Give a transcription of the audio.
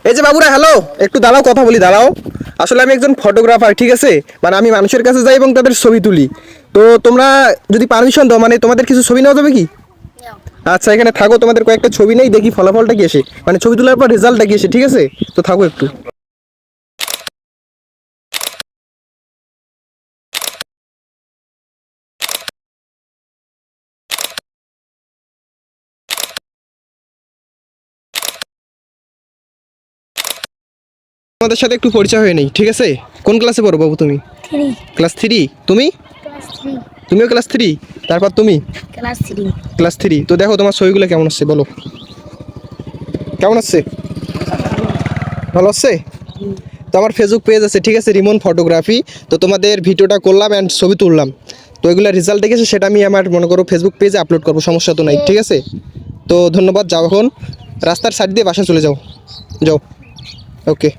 এই যে বাবুরা, হ্যালো, একটু দাঁড়াও, কথা বলি, দাঁড়াও। আসলে আমি একজন ফটোগ্রাফার, ঠিক আছে? মানে আমি মানুষের কাছে যাই এবং তাদের ছবি তুলি। তো তোমরা যদি পারমিশন দাও, মানে তোমাদের কিছু ছবি নেওয়া যাবে কি? আচ্ছা, এখানে থাকো, তোমাদের কয়েকটা ছবি নেই, দেখি ফলাফলটা কি আসে, মানে ছবি তোলার পর রেজাল্টটা কি আসে, ঠিক আছে? তো থাকো একটু। তোমাদের সাথে একটু পরিচয় হয়ে নেই, ঠিক আছে? কোন ক্লাসে পড়ো বাবু তুমি? থ্রি। ক্লাস 3। তুমি? Class three. তুমিও ক্লাস 3? তারপর তুমি? Class three. ক্লাস 3। তো দেখো তোমার ছবিগুলো কেমন আসছে, বলো কেমন আসছে? ভালো আসছে? তো আমার ফেসবুক পেজ আছে, ঠিক আছে, রিমন ফটোগ্রাফি। তো তোমাদের ভিডিওটা করলাম অ্যান্ড ছবি তুললাম। তো এগুলো রেজাল্ট দেখেছে, সেটা আমি আমার মনে করো ফেসবুক পেজে আপলোড করবো, সমস্যা তো নাই, ঠিক আছে? তো ধন্যবাদ, যাও এখন রাস্তার সাইড দিয়ে বাসা চলে যাও, যাও। ওকে।